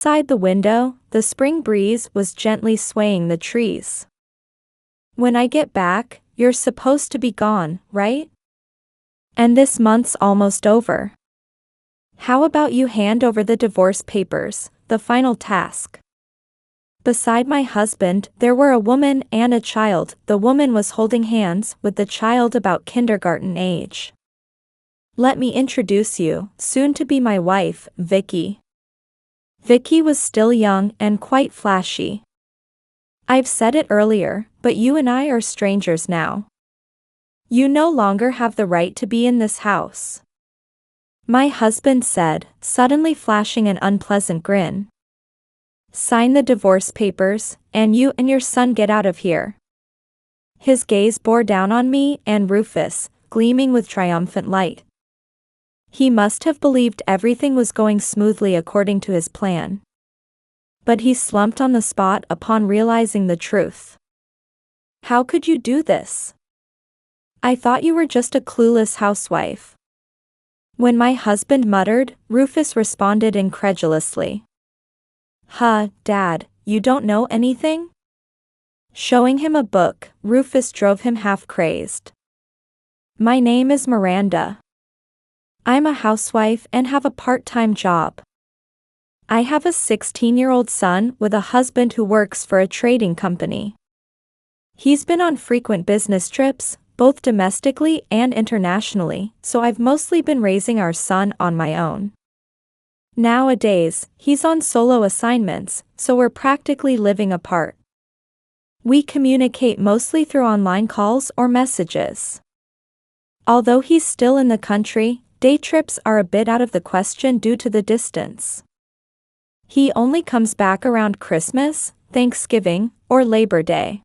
Outside the window, the spring breeze was gently swaying the trees. When I get back, you're supposed to be gone, right? And this month's almost over. How about you hand over the divorce papers, the final task? Beside my husband, there were a woman and a child. The woman was holding hands with the child about kindergarten age. Let me introduce you, soon to be my wife, Vicky. Vicky was still young and quite flashy. I've said it earlier, but you and I are strangers now. You no longer have the right to be in this house. My husband said, suddenly flashing an unpleasant grin. Sign the divorce papers, and you and your son get out of here. His gaze bore down on me and Rufus, gleaming with triumphant light. He must have believed everything was going smoothly according to his plan. But he slumped on the spot upon realizing the truth. How could you do this? I thought you were just a clueless housewife. When my husband muttered, Rufus responded incredulously. Huh, Dad, you don't know anything? Showing him a book, Rufus drove him half-crazed. My name is Miranda. I'm a housewife and have a part-time job. I have a 16-year-old son with a husband who works for a trading company. He's been on frequent business trips, both domestically and internationally, so I've mostly been raising our son on my own. Nowadays, he's on solo assignments, so we're practically living apart. We communicate mostly through online calls or messages. Although he's still in the country, day trips are a bit out of the question due to the distance. He only comes back around Christmas, Thanksgiving, or Labor Day.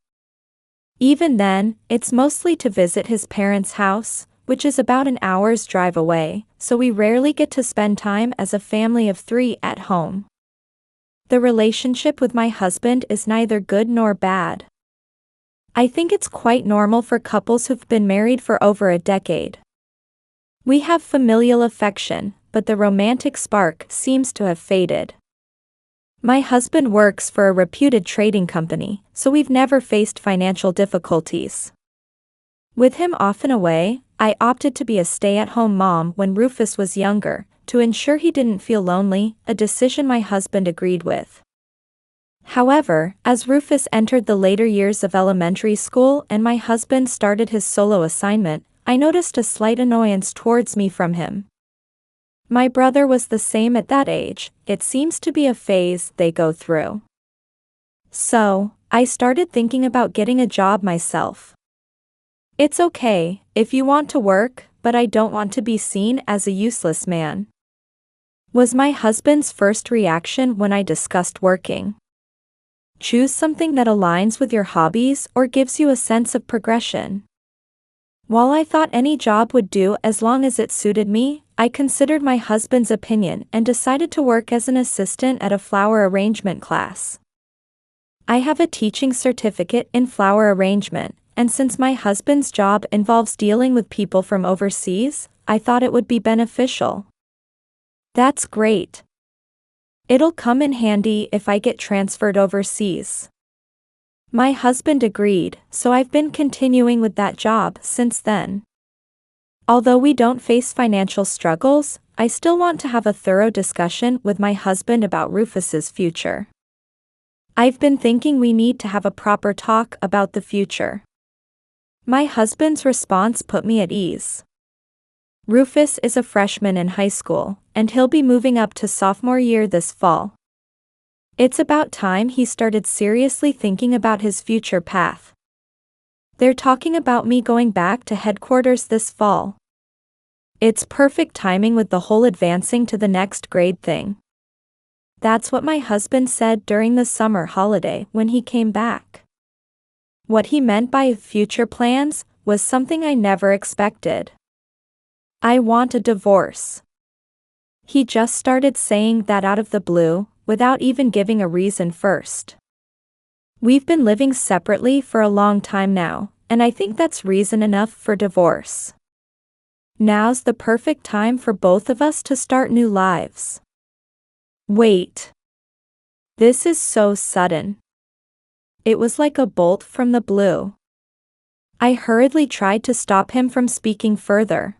Even then, it's mostly to visit his parents' house, which is about an hour's drive away, so we rarely get to spend time as a family of 3 at home. The relationship with my husband is neither good nor bad. I think it's quite normal for couples who've been married for over a decade. We have familial affection, but the romantic spark seems to have faded. My husband works for a reputed trading company, so we've never faced financial difficulties. With him often away, I opted to be a stay-at-home mom when Rufus was younger, to ensure he didn't feel lonely, a decision my husband agreed with. However, as Rufus entered the later years of elementary school and my husband started his solo assignment, I noticed a slight annoyance towards me from him. My brother was the same at that age, it seems to be a phase they go through. So, I started thinking about getting a job myself. It's okay, if you want to work, but I don't want to be seen as a useless man. Was my husband's first reaction when I discussed working. Choose something that aligns with your hobbies or gives you a sense of progression. While I thought any job would do as long as it suited me, I considered my husband's opinion and decided to work as an assistant at a flower arrangement class. I have a teaching certificate in flower arrangement, and since my husband's job involves dealing with people from overseas, I thought it would be beneficial. That's great. It'll come in handy if I get transferred overseas. My husband agreed, so I've been continuing with that job since then. Although we don't face financial struggles, I still want to have a thorough discussion with my husband about Rufus's future. I've been thinking we need to have a proper talk about the future. My husband's response put me at ease. Rufus is a freshman in high school, and he'll be moving up to sophomore year this fall. It's about time he started seriously thinking about his future path. They're talking about me going back to headquarters this fall. It's perfect timing with the whole advancing to the next grade thing. That's what my husband said during the summer holiday when he came back. What he meant by future plans was something I never expected. I want a divorce. He just started saying that out of the blue, without even giving a reason first. We've been living separately for a long time now, and I think that's reason enough for divorce. Now's the perfect time for both of us to start new lives. Wait. This is so sudden. It was like a bolt from the blue. I hurriedly tried to stop him from speaking further.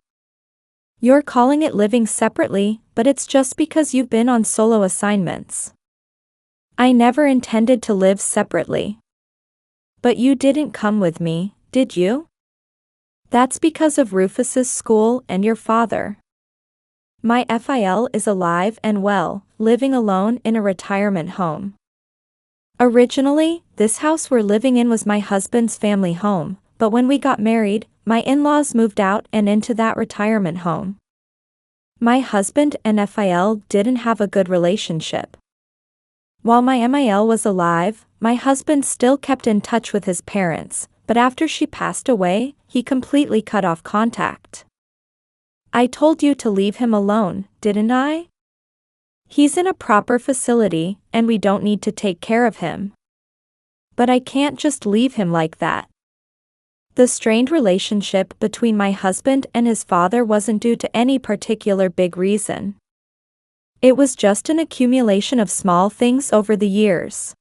You're calling it living separately, but it's just because you've been on solo assignments. I never intended to live separately. But you didn't come with me, did you? That's because of Rufus's school and your father. My FIL is alive and well, living alone in a retirement home. Originally, this house we're living in was my husband's family home, but when we got married, my in-laws moved out and into that retirement home. My husband and FIL didn't have a good relationship. While my MIL was alive, my husband still kept in touch with his parents, but after she passed away, he completely cut off contact. I told you to leave him alone, didn't I? He's in a proper facility, and we don't need to take care of him. But I can't just leave him like that. The strained relationship between my husband and his father wasn't due to any particular big reason. It was just an accumulation of small things over the years.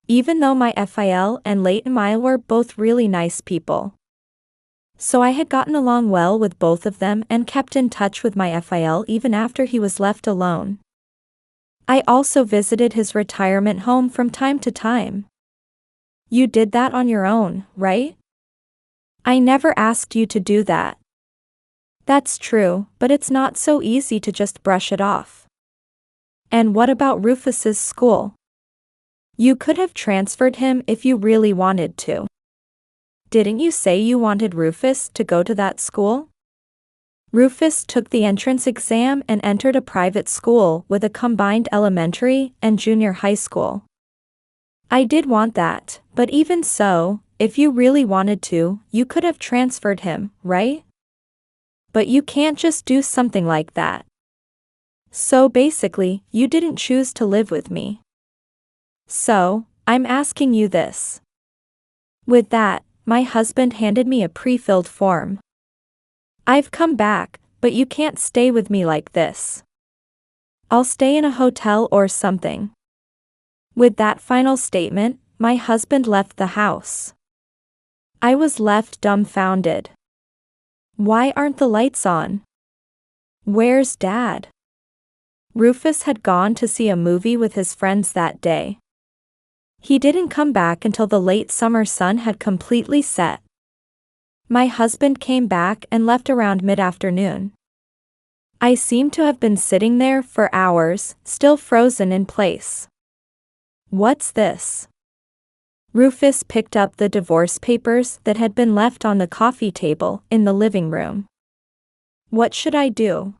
Even though my FIL and late MIL were both really nice people. So I had gotten along well with both of them and kept in touch with my FIL even after he was left alone. I also visited his retirement home from time to time. You did that on your own, right? I never asked you to do that. That's true, but it's not so easy to just brush it off. And what about Rufus's school? You could have transferred him if you really wanted to. Didn't you say you wanted Rufus to go to that school? Rufus took the entrance exam and entered a private school with a combined elementary and junior high school. I did want that, but even so, if you really wanted to, you could have transferred him, right? But you can't just do something like that. So basically, you didn't choose to live with me. So, I'm asking you this. With that, my husband handed me a pre-filled form. I've come back, but you can't stay with me like this. I'll stay in a hotel or something. With that final statement, my husband left the house. I was left dumbfounded. Why aren't the lights on? Where's Dad? Rufus had gone to see a movie with his friends that day. He didn't come back until the late summer sun had completely set. My husband came back and left around mid-afternoon. I seemed to have been sitting there for hours, still frozen in place. What's this? Rufus picked up the divorce papers that had been left on the coffee table in the living room. What should I do?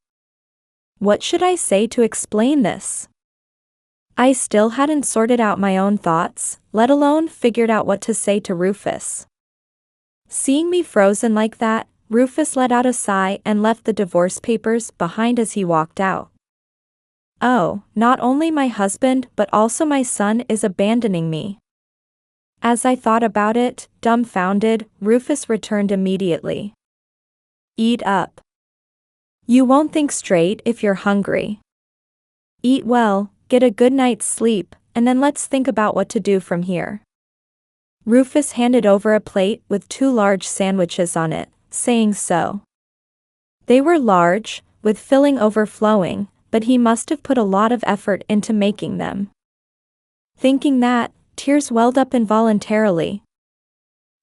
What should I say to explain this? I still hadn't sorted out my own thoughts, let alone figured out what to say to Rufus. Seeing me frozen like that, Rufus let out a sigh and left the divorce papers behind as he walked out. Oh, not only my husband but also my son is abandoning me. As I thought about it, dumbfounded, Rufus returned immediately. Eat up. You won't think straight if you're hungry. Eat well, get a good night's sleep, and then let's think about what to do from here. Rufus handed over a plate with 2 large sandwiches on it, saying so. They were large, with filling overflowing, but he must have put a lot of effort into making them. Thinking that, tears welled up involuntarily.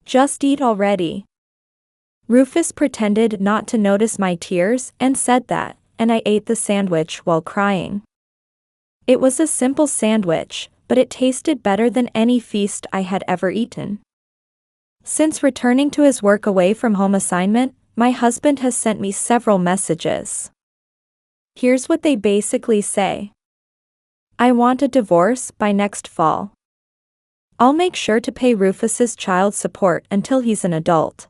Just eat already. Rufus pretended not to notice my tears and said that, and I ate the sandwich while crying. It was a simple sandwich, but it tasted better than any feast I had ever eaten. Since returning to his work away from home assignment, my husband has sent me several messages. Here's what they basically say. I want a divorce by next fall. I'll make sure to pay Rufus's child support until he's an adult.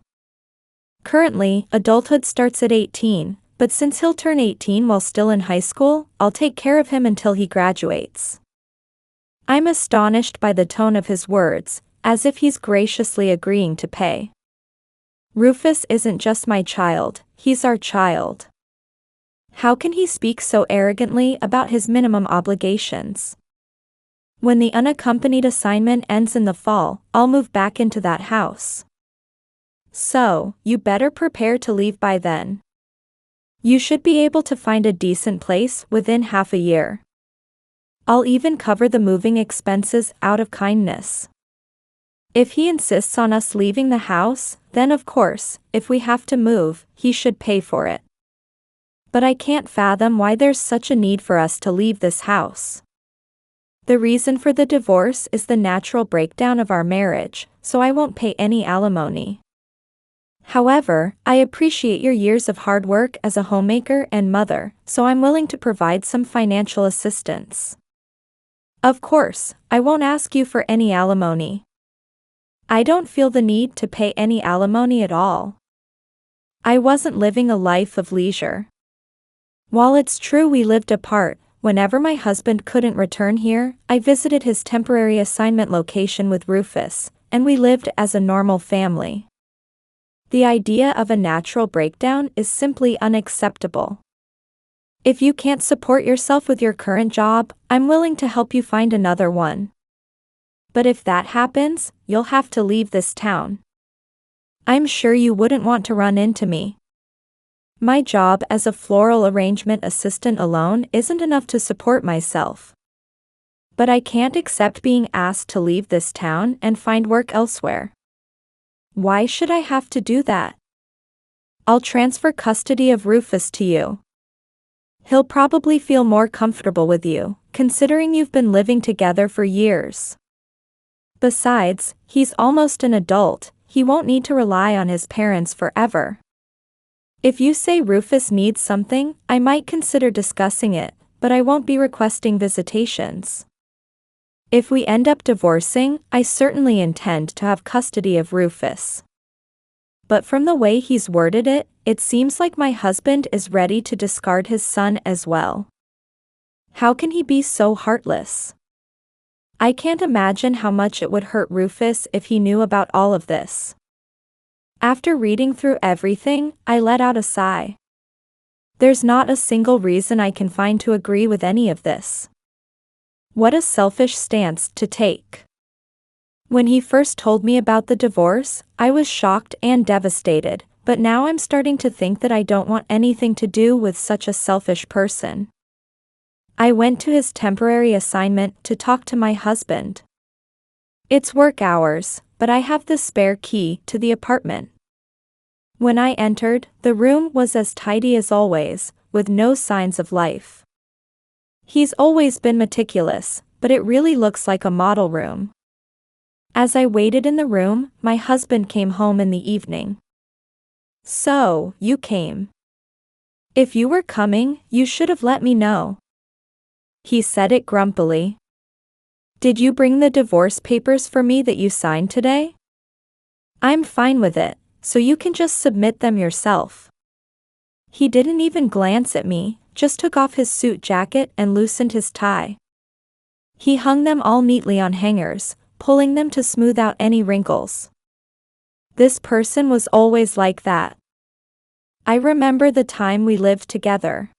Currently, adulthood starts at 18, but since he'll turn 18 while still in high school, I'll take care of him until he graduates. I'm astonished by the tone of his words, as if he's graciously agreeing to pay. Rufus isn't just my child, he's our child. How can he speak so arrogantly about his minimum obligations? When the unaccompanied assignment ends in the fall, I'll move back into that house. So, you better prepare to leave by then. You should be able to find a decent place within half a year. I'll even cover the moving expenses out of kindness. If he insists on us leaving the house, then of course, if we have to move, he should pay for it. But I can't fathom why there's such a need for us to leave this house. The reason for the divorce is the natural breakdown of our marriage, so I won't pay any alimony. However, I appreciate your years of hard work as a homemaker and mother, so I'm willing to provide some financial assistance. Of course, I won't ask you for any alimony. I don't feel the need to pay any alimony at all. I wasn't living a life of leisure. While it's true we lived apart, whenever my husband couldn't return here, I visited his temporary assignment location with Rufus, and we lived as a normal family. The idea of a natural breakdown is simply unacceptable. If you can't support yourself with your current job, I'm willing to help you find another one. But if that happens, you'll have to leave this town. I'm sure you wouldn't want to run into me. My job as a floral arrangement assistant alone isn't enough to support myself. But I can't accept being asked to leave this town and find work elsewhere. Why should I have to do that? I'll transfer custody of Rufus to you. He'll probably feel more comfortable with you, considering you've been living together for years. Besides, he's almost an adult, he won't need to rely on his parents forever. If you say Rufus needs something, I might consider discussing it, but I won't be requesting visitations. If we end up divorcing, I certainly intend to have custody of Rufus. But from the way he's worded it, it seems like my husband is ready to discard his son as well. How can he be so heartless? I can't imagine how much it would hurt Rufus if he knew about all of this. After reading through everything, I let out a sigh. There's not a single reason I can find to agree with any of this. What a selfish stance to take. When he first told me about the divorce, I was shocked and devastated, but now I'm starting to think that I don't want anything to do with such a selfish person. I went to his temporary assignment to talk to my husband. It's work hours, but I have the spare key to the apartment. When I entered, the room was as tidy as always, with no signs of life. He's always been meticulous, but it really looks like a model room. As I waited in the room, my husband came home in the evening. So, you came. If you were coming, you should have let me know. He said it grumpily. Did you bring the divorce papers for me that you signed today? I'm fine with it, so you can just submit them yourself. He didn't even glance at me, just took off his suit jacket and loosened his tie. He hung them all neatly on hangers, pulling them to smooth out any wrinkles. This person was always like that. I remember the time we lived together.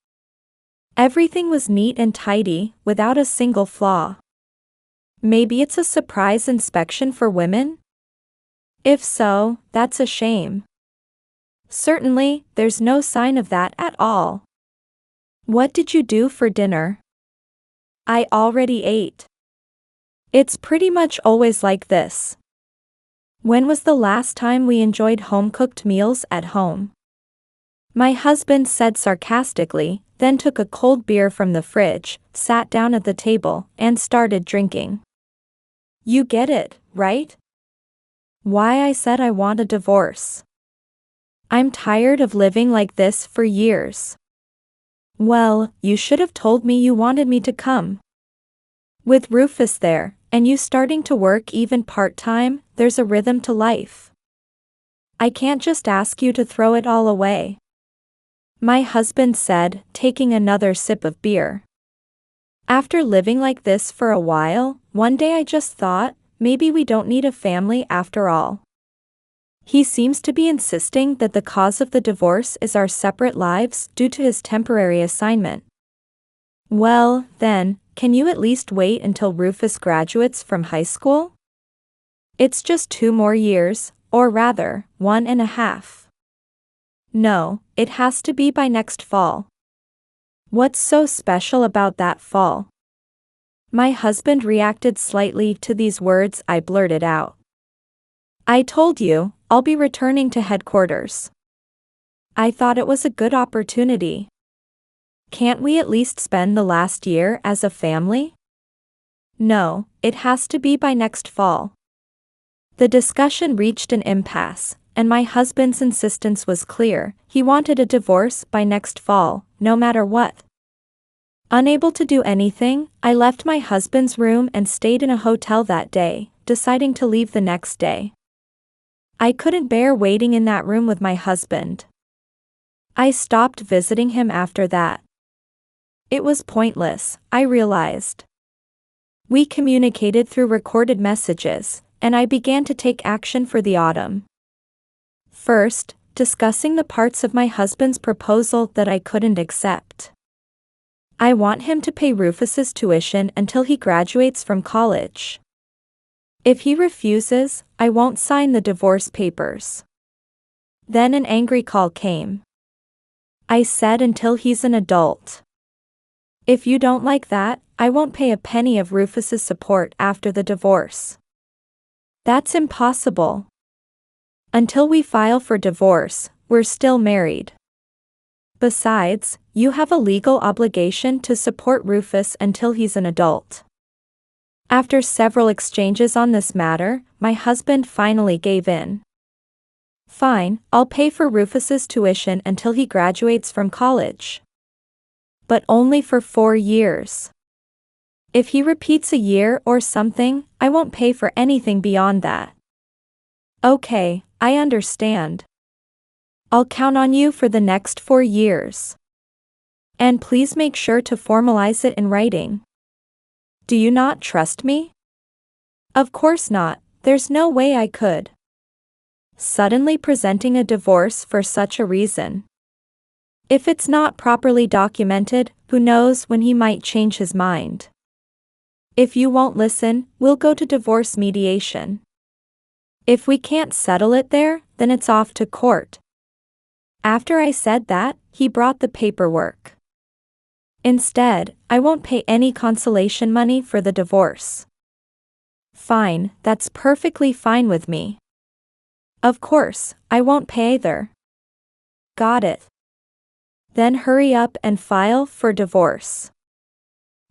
Everything was neat and tidy, without a single flaw. Maybe it's a surprise inspection for women? If so, that's a shame. Certainly, there's no sign of that at all. What did you do for dinner? I already ate. It's pretty much always like this. When was the last time we enjoyed home-cooked meals at home? My husband said sarcastically, then took a cold beer from the fridge, sat down at the table, and started drinking. You get it, right? Why I said I want a divorce. I'm tired of living like this for years. Well, you should have told me you wanted me to come. With Rufus there, and you starting to work even part-time, there's a rhythm to life. I can't just ask you to throw it all away. My husband said, taking another sip of beer. After living like this for a while, one day I just thought, maybe we don't need a family after all. He seems to be insisting that the cause of the divorce is our separate lives due to his temporary assignment. Well, then, can you at least wait until Rufus graduates from high school? It's just 2 more years, or rather, 1.5. No, it has to be by next fall. What's so special about that fall? My husband reacted slightly to these words I blurted out. I told you, I'll be returning to headquarters. I thought it was a good opportunity. Can't we at least spend the last year as a family? No, it has to be by next fall. The discussion reached an impasse, and my husband's insistence was clear. He wanted a divorce by next fall, no matter what. Unable to do anything, I left my husband's room and stayed in a hotel that day, deciding to leave the next day. I couldn't bear waiting in that room with my husband. I stopped visiting him after that. It was pointless, I realized. We communicated through recorded messages, and I began to take action for the autumn. First, discussing the parts of my husband's proposal that I couldn't accept. I want him to pay Rufus's tuition until he graduates from college. If he refuses, I won't sign the divorce papers. Then an angry call came. I said until he's an adult. If you don't like that, I won't pay a penny of Rufus's support after the divorce. That's impossible. Until we file for divorce, we're still married. Besides, you have a legal obligation to support Rufus until he's an adult. After several exchanges on this matter, my husband finally gave in. Fine, I'll pay for Rufus's tuition until he graduates from college. But only for 4 years. If he repeats a year or something, I won't pay for anything beyond that. Okay, I understand. I'll count on you for the next 4 years. And please make sure to formalize it in writing. Do you not trust me? Of course not, there's no way I could. Suddenly presenting a divorce for such a reason. If it's not properly documented, who knows when he might change his mind. If you won't listen, we'll go to divorce mediation. If we can't settle it there, then it's off to court. After I said that, he brought the paperwork. Instead, I won't pay any consolation money for the divorce. Fine, that's perfectly fine with me. Of course, I won't pay either. Got it. Then hurry up and file for divorce.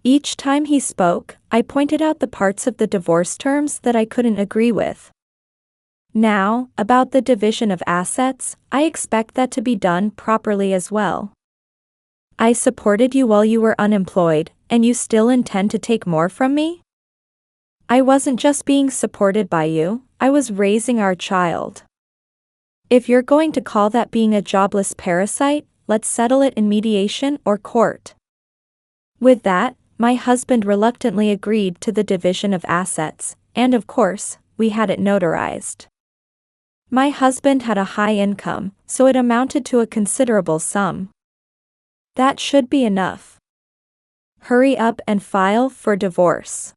Each time he spoke, I pointed out the parts of the divorce terms that I couldn't agree with. Now, about the division of assets, I expect that to be done properly as well. I supported you while you were unemployed, and you still intend to take more from me? I wasn't just being supported by you, I was raising our child. If you're going to call that being a jobless parasite, let's settle it in mediation or court. With that, my husband reluctantly agreed to the division of assets, and of course, we had it notarized. My husband had a high income, so it amounted to a considerable sum. That should be enough. Hurry up and file for divorce.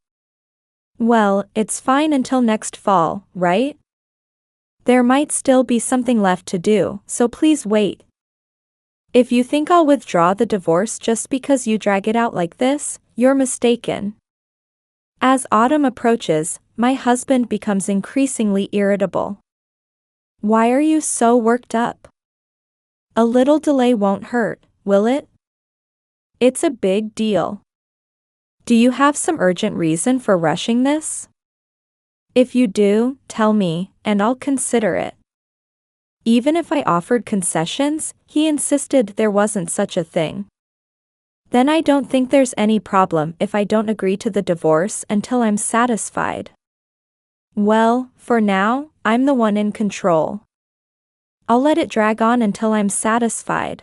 Well, it's fine until next fall, right? There might still be something left to do, so please wait. If you think I'll withdraw the divorce just because you drag it out like this, you're mistaken. As autumn approaches, my husband becomes increasingly irritable. Why are you so worked up? A little delay won't hurt, will it? It's a big deal. Do you have some urgent reason for rushing this? If you do, tell me, and I'll consider it. Even if I offered concessions, he insisted there wasn't such a thing. Then I don't think there's any problem if I don't agree to the divorce until I'm satisfied. Well, for now, I'm the one in control. I'll let it drag on until I'm satisfied.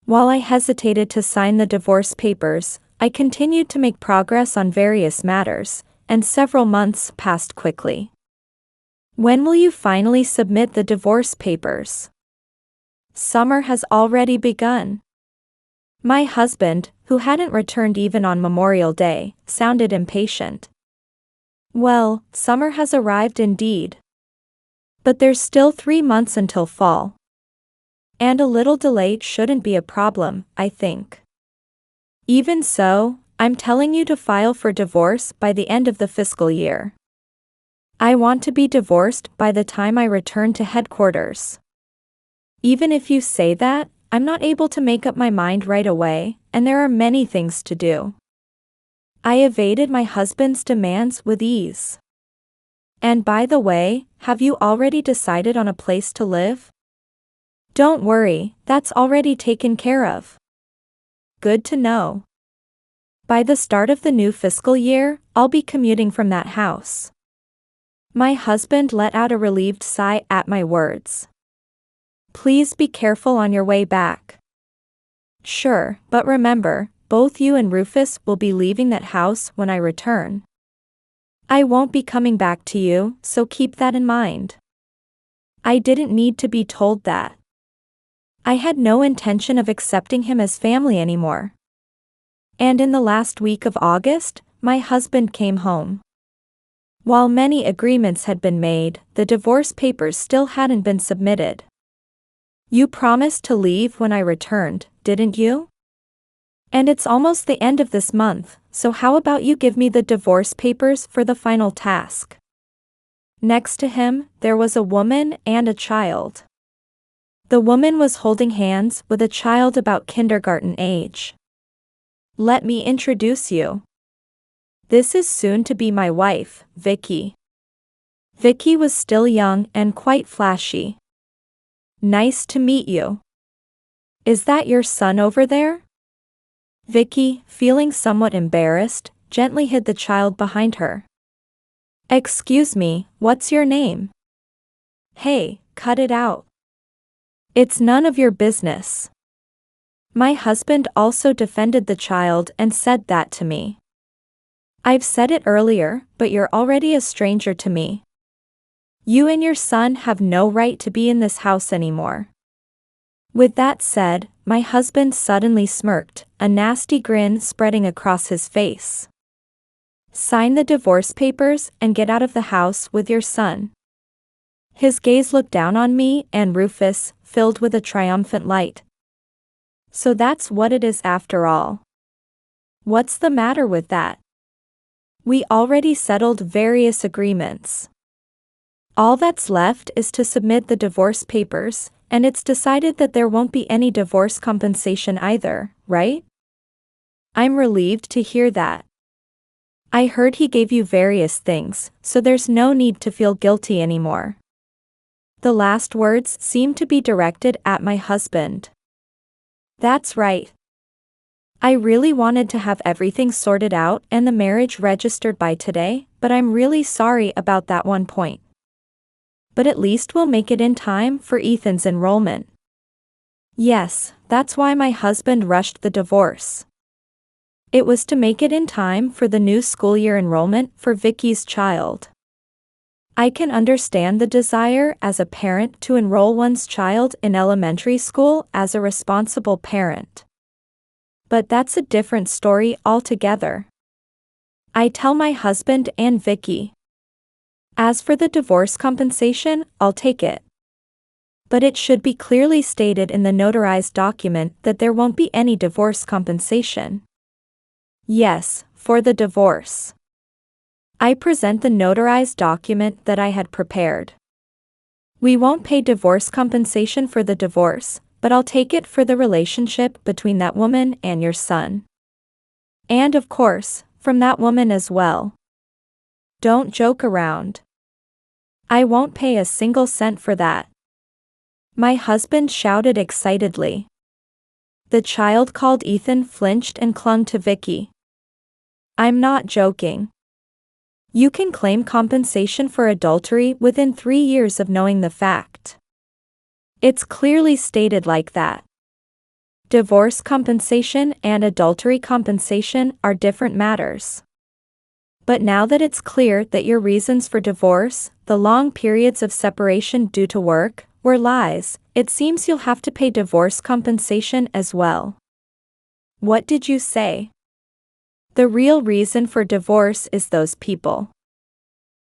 While I hesitated to sign the divorce papers, I continued to make progress on various matters, and several months passed quickly. When will you finally submit the divorce papers? Summer has already begun. My husband, who hadn't returned even on Memorial Day, sounded impatient. Well, summer has arrived indeed. But there's still 3 months until fall. And a little delay shouldn't be a problem, I think. Even so, I'm telling you to file for divorce by the end of the fiscal year. I want to be divorced by the time I return to headquarters. Even if you say that, I'm not able to make up my mind right away, and there are many things to do. I evaded my husband's demands with ease. And by the way, have you already decided on a place to live? Don't worry, that's already taken care of. Good to know. By the start of the new fiscal year, I'll be commuting from that house. My husband let out a relieved sigh at my words. Please be careful on your way back. Sure, but remember, both you and Rufus will be leaving that house when I return. I won't be coming back to you, so keep that in mind. I didn't need to be told that. I had no intention of accepting him as family anymore. And in the last week of August, my husband came home. While many agreements had been made, the divorce papers still hadn't been submitted. You promised to leave when I returned, didn't you? And it's almost the end of this month, so how about you give me the divorce papers for the final task? Next to him, there was a woman and a child. The woman was holding hands with a child about kindergarten age. Let me introduce you. This is soon to be my wife, Vicky. Vicky was still young and quite flashy. Nice to meet you. Is that your son over there? Vicky, feeling somewhat embarrassed, gently hid the child behind her. Excuse me, what's your name? Hey, cut it out. It's none of your business. My husband also defended the child and said that to me. I've said it earlier, but you're already a stranger to me. You and your son have no right to be in this house anymore. With that said, my husband suddenly smirked, a nasty grin spreading across his face. Sign the divorce papers and get out of the house with your son. His gaze looked down on me and Rufus, filled with a triumphant light. So that's what it is after all. What's the matter with that? We already settled various agreements. All that's left is to submit the divorce papers, and it's decided that there won't be any divorce compensation either, right? I'm relieved to hear that. I heard he gave you various things, so there's no need to feel guilty anymore. The last words seemed to be directed at my husband. That's right. I really wanted to have everything sorted out and the marriage registered by today, but I'm really sorry about that one point. But at least we'll make it in time for Ethan's enrollment. Yes, that's why my husband rushed the divorce. It was to make it in time for the new school year enrollment for Vicky's child. I can understand the desire as a parent to enroll one's child in elementary school as a responsible parent. But that's a different story altogether. I tell my husband and Vicky. As for the divorce compensation, I'll take it. But it should be clearly stated in the notarized document that there won't be any divorce compensation. Yes, for the divorce. I present the notarized document that I had prepared. We won't pay divorce compensation for the divorce, but I'll take it for the relationship between that woman and your son. And of course, from that woman as well. Don't joke around. I won't pay a single cent for that. My husband shouted excitedly. The child called Ethan flinched and clung to Vicky. I'm not joking. You can claim compensation for adultery within 3 years of knowing the fact. It's clearly stated like that. Divorce compensation and adultery compensation are different matters. But now that it's clear that your reasons for divorce, the long periods of separation due to work, were lies, it seems you'll have to pay divorce compensation as well. What did you say? The real reason for divorce is those people.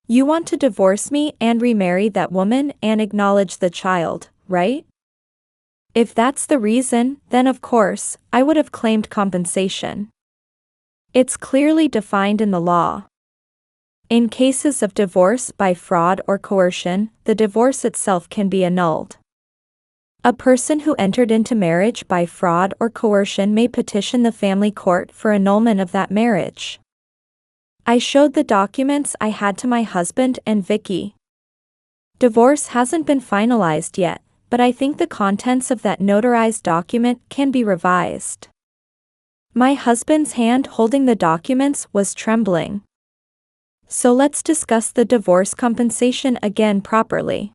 You want to divorce me and remarry that woman and acknowledge the child, right? If that's the reason, then of course, I would have claimed compensation. It's clearly defined in the law. In cases of divorce by fraud or coercion, the divorce itself can be annulled. A person who entered into marriage by fraud or coercion may petition the family court for annulment of that marriage. I showed the documents I had to my husband and Vicky. Divorce hasn't been finalized yet, but I think the contents of that notarized document can be revised. My husband's hand holding the documents was trembling. So let's discuss the divorce compensation again properly.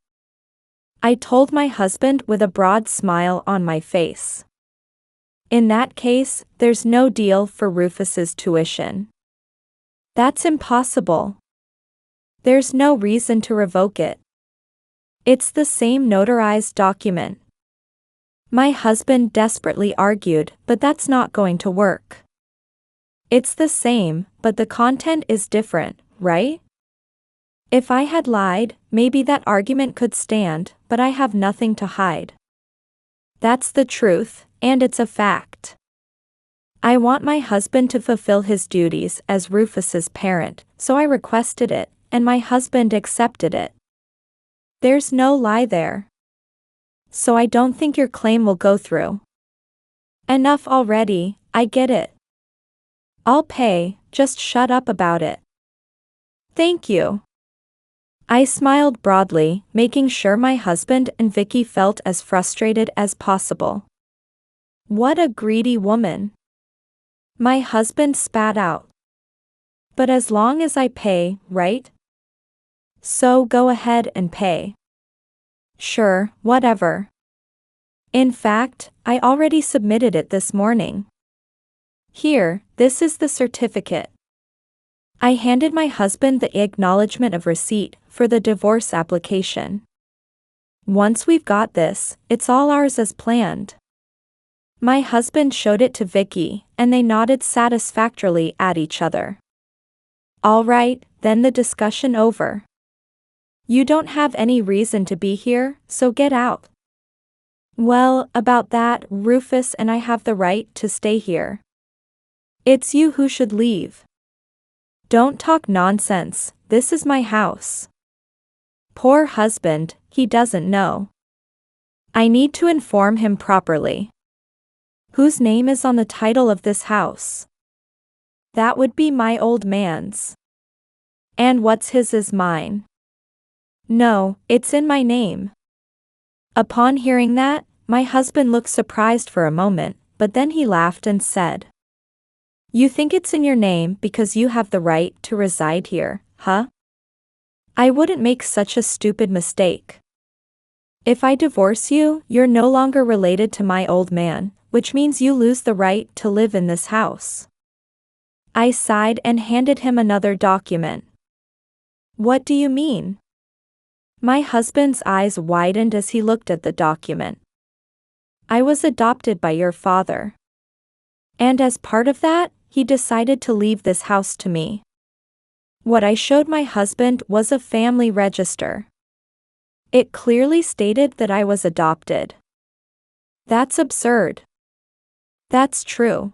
I told my husband with a broad smile on my face. In that case, there's no deal for Rufus's tuition. That's impossible. There's no reason to revoke it. It's the same notarized document. My husband desperately argued, but that's not going to work. It's the same, but the content is different, right? If I had lied, maybe that argument could stand, but I have nothing to hide. That's the truth, and it's a fact. I want my husband to fulfill his duties as Rufus's parent, so I requested it, and my husband accepted it. There's no lie there. So I don't think your claim will go through. Enough already, I get it. I'll pay, just shut up about it. Thank you. I smiled broadly, making sure my husband and Vicky felt as frustrated as possible. What a greedy woman. My husband spat out. But as long as I pay, right? So go ahead and pay. Sure, whatever. In fact, I already submitted it this morning. Here, this is the certificate. I handed my husband the acknowledgement of receipt for the divorce application. Once we've got this, it's all ours as planned. My husband showed it to Vicky, and they nodded satisfactorily at each other. All right, then the discussion over. You don't have any reason to be here, so get out. Well, about that, Rufus and I have the right to stay here. It's you who should leave. Don't talk nonsense, this is my house. Poor husband, he doesn't know. I need to inform him properly. Whose name is on the title of this house? That would be my old man's. And what's his is mine. No, it's in my name. Upon hearing that, my husband looked surprised for a moment, but then he laughed and said, You think it's in your name because you have the right to reside here, huh? I wouldn't make such a stupid mistake. If I divorce you, you're no longer related to my old man, which means you lose the right to live in this house. I sighed and handed him another document. What do you mean? My husband's eyes widened as he looked at the document. I was adopted by your father. And as part of that, he decided to leave this house to me. What I showed my husband was a family register. It clearly stated that I was adopted. That's absurd. That's true.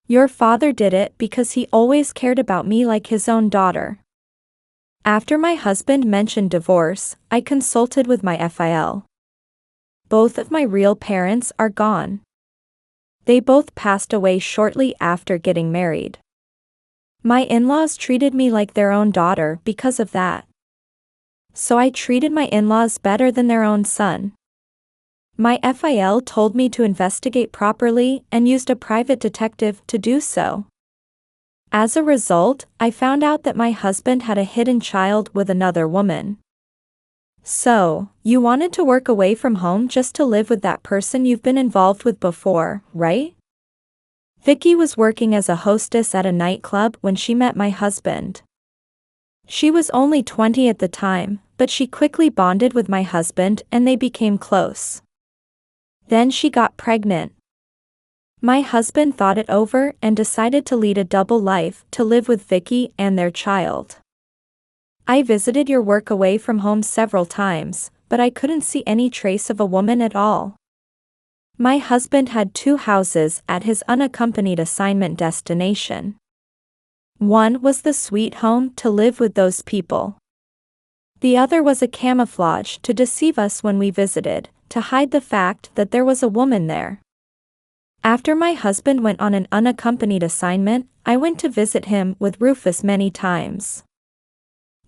Your father did it because he always cared about me like his own daughter. After my husband mentioned divorce, I consulted with my FIL. Both of my real parents are gone. They both passed away shortly after getting married. My in-laws treated me like their own daughter because of that. So I treated my in-laws better than their own son. My FIL told me to investigate properly and used a private detective to do so. As a result, I found out that my husband had a hidden child with another woman. So, you wanted to work away from home just to live with that person you've been involved with before, right? Vicky was working as a hostess at a nightclub when she met my husband. She was only 20 at the time, but she quickly bonded with my husband and they became close. Then she got pregnant. My husband thought it over and decided to lead a double life to live with Vicky and their child. I visited your work away from home several times, but I couldn't see any trace of a woman at all. My husband had 2 houses at his unaccompanied assignment destination. One was the sweet home to live with those people. The other was a camouflage to deceive us when we visited, to hide the fact that there was a woman there. After my husband went on an unaccompanied assignment, I went to visit him with Rufus many times.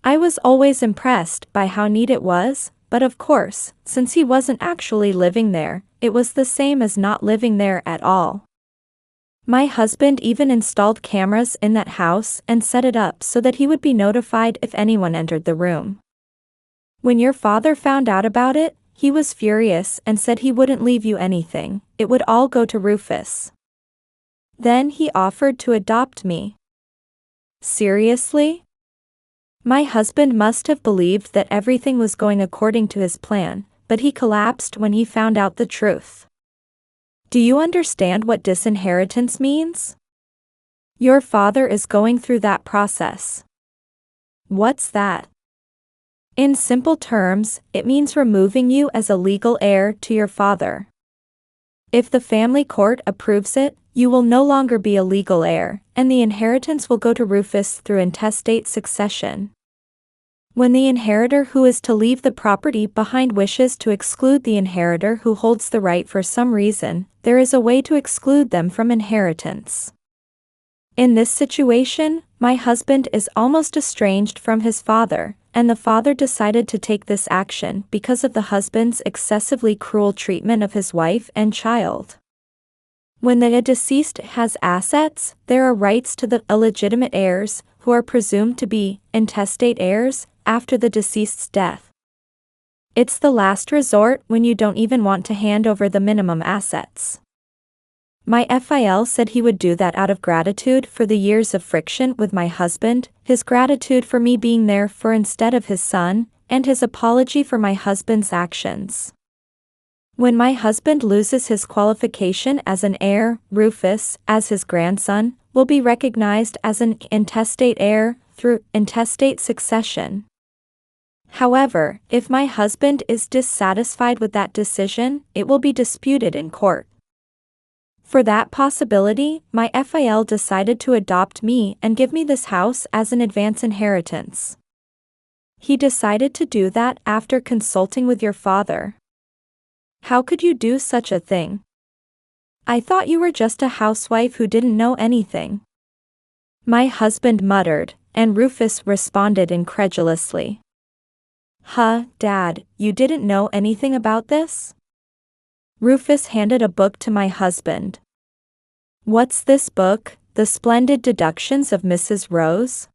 I was always impressed by how neat it was, but of course, since he wasn't actually living there, it was the same as not living there at all. My husband even installed cameras in that house and set it up so that he would be notified if anyone entered the room. When your father found out about it, he was furious and said he wouldn't leave you anything, it would all go to Rufus. Then he offered to adopt me. Seriously? My husband must have believed that everything was going according to his plan, but he collapsed when he found out the truth. Do you understand what disinheritance means? Your father is going through that process. What's that? In simple terms, it means removing you as a legal heir to your father. If the family court approves it, you will no longer be a legal heir, and the inheritance will go to Rufus through intestate succession. When the inheritor who is to leave the property behind wishes to exclude the inheritor who holds the right for some reason, there is a way to exclude them from inheritance. In this situation, my husband is almost estranged from his father, and the father decided to take this action because of the husband's excessively cruel treatment of his wife and child. When the deceased has assets, there are rights to the illegitimate heirs, who are presumed to be intestate heirs, after the deceased's death. It's the last resort when you don't even want to hand over the minimum assets. My FIL said he would do that out of gratitude for the years of friction with my husband, his gratitude for me being there for instead of his son, and his apology for my husband's actions. When my husband loses his qualification as an heir, Rufus, as his grandson, will be recognized as an intestate heir through intestate succession. However, if my husband is dissatisfied with that decision, it will be disputed in court. For that possibility, my FIL decided to adopt me and give me this house as an advance inheritance. He decided to do that after consulting with your father. How could you do such a thing? I thought you were just a housewife who didn't know anything. My husband muttered, and Rufus responded incredulously. Huh, Dad, you didn't know anything about this? Rufus handed a book to my husband. What's this book, The Splendid Deductions of Mrs. Rose?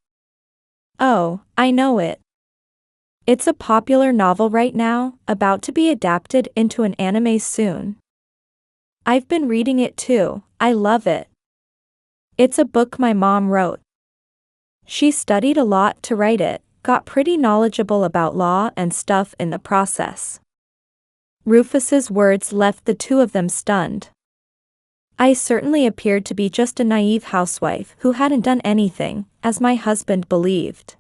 Oh, I know it. It's a popular novel right now, about to be adapted into an anime soon. I've been reading it too, I love it. It's a book my mom wrote. She studied a lot to write it, got pretty knowledgeable about law and stuff in the process. Rufus's words left the two of them stunned. I certainly appeared to be just a naive housewife who hadn't done anything, as my husband believed.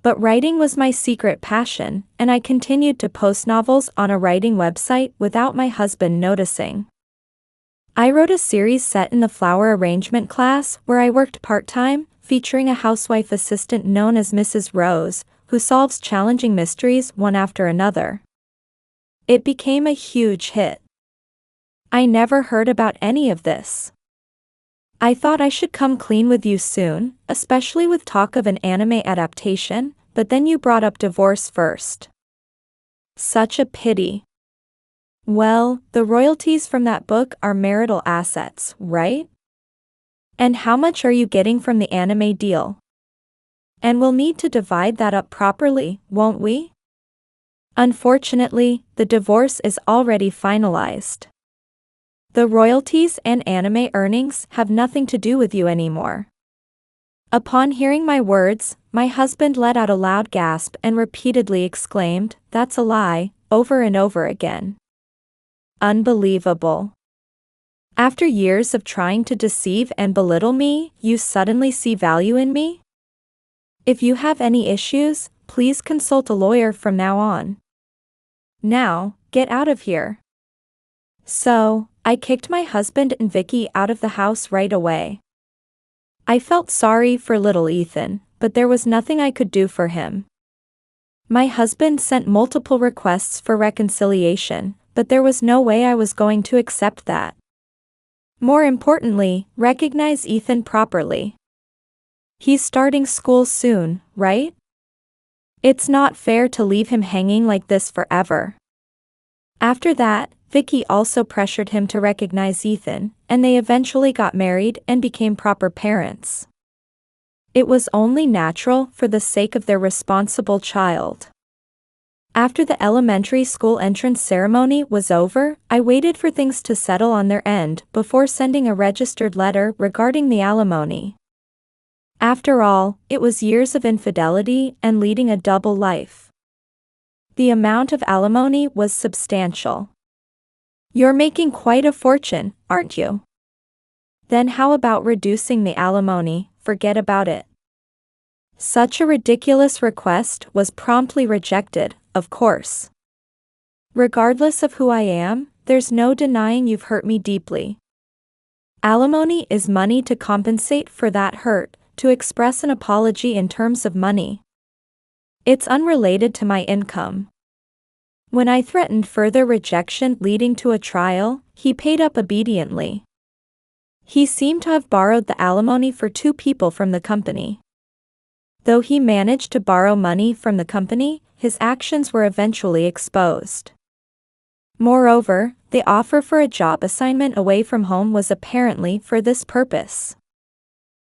But writing was my secret passion, and I continued to post novels on a writing website without my husband noticing. I wrote a series set in the flower arrangement class where I worked part-time, featuring a housewife assistant known as Mrs. Rose, who solves challenging mysteries one after another. It became a huge hit. I never heard about any of this. I thought I should come clean with you soon, especially with talk of an anime adaptation, but then you brought up divorce first. Such a pity. Well, the royalties from that book are marital assets, right? And how much are you getting from the anime deal? And we'll need to divide that up properly, won't we? Unfortunately, the divorce is already finalized. The royalties and anime earnings have nothing to do with you anymore. Upon hearing my words, my husband let out a loud gasp and repeatedly exclaimed, "That's a lie," over and over again. Unbelievable. After years of trying to deceive and belittle me, you suddenly see value in me? If you have any issues, please consult a lawyer from now on. Now, get out of here. So, I kicked my husband and Vicky out of the house right away. I felt sorry for little Ethan, but there was nothing I could do for him. My husband sent multiple requests for reconciliation, but there was no way I was going to accept that. More importantly, recognize Ethan properly. He's starting school soon, right? It's not fair to leave him hanging like this forever. After that, Vicky also pressured him to recognize Ethan, and they eventually got married and became proper parents. It was only natural for the sake of their responsible child. After the elementary school entrance ceremony was over, I waited for things to settle on their end before sending a registered letter regarding the alimony. After all, it was years of infidelity and leading a double life. The amount of alimony was substantial. You're making quite a fortune, aren't you? Then how about reducing the alimony? Forget about it. Such a ridiculous request was promptly rejected, of course. Regardless of who I am, there's no denying you've hurt me deeply. Alimony is money to compensate for that hurt, to express an apology in terms of money. It's unrelated to my income. When I threatened further rejection leading to a trial, he paid up obediently. He seemed to have borrowed the alimony for 2 people from the company. Though he managed to borrow money from the company, his actions were eventually exposed. Moreover, the offer for a job assignment away from home was apparently for this purpose.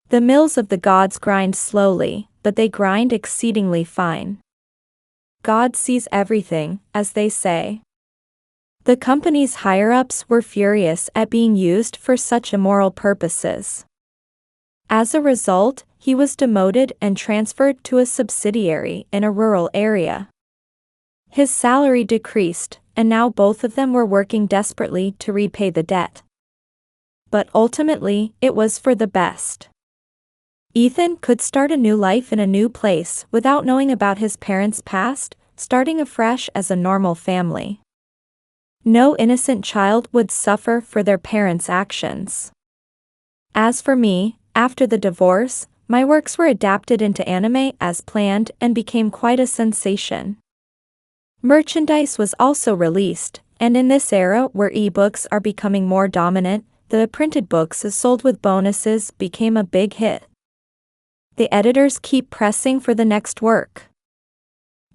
The mills of the gods grind slowly, but they grind exceedingly fine. God sees everything, as they say. The company's higher-ups were furious at being used for such immoral purposes. As a result, he was demoted and transferred to a subsidiary in a rural area. His salary decreased, and now both of them were working desperately to repay the debt. But ultimately, it was for the best. Ethan could start a new life in a new place without knowing about his parents' past, starting afresh as a normal family. No innocent child would suffer for their parents' actions. As for me, after the divorce, my works were adapted into anime as planned and became quite a sensation. Merchandise was also released, and in this era where ebooks are becoming more dominant, the printed books sold with bonuses became a big hit. The editors keep pressing for the next work.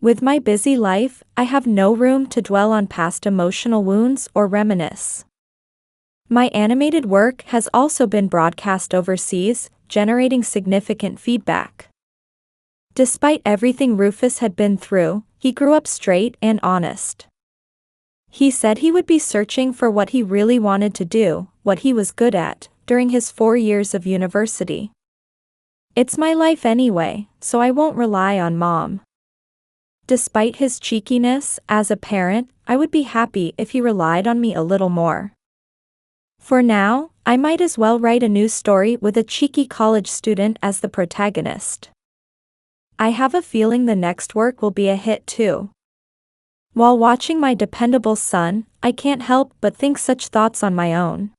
With my busy life, I have no room to dwell on past emotional wounds or reminisce. My animated work has also been broadcast overseas, generating significant feedback. Despite everything Rufus had been through, he grew up straight and honest. He said he would be searching for what he really wanted to do, what he was good at, during his 4 years of university. It's my life anyway, so I won't rely on Mom. Despite his cheekiness, as a parent, I would be happy if he relied on me a little more. For now, I might as well write a new story with a cheeky college student as the protagonist. I have a feeling the next work will be a hit too. While watching my dependable son, I can't help but think such thoughts on my own.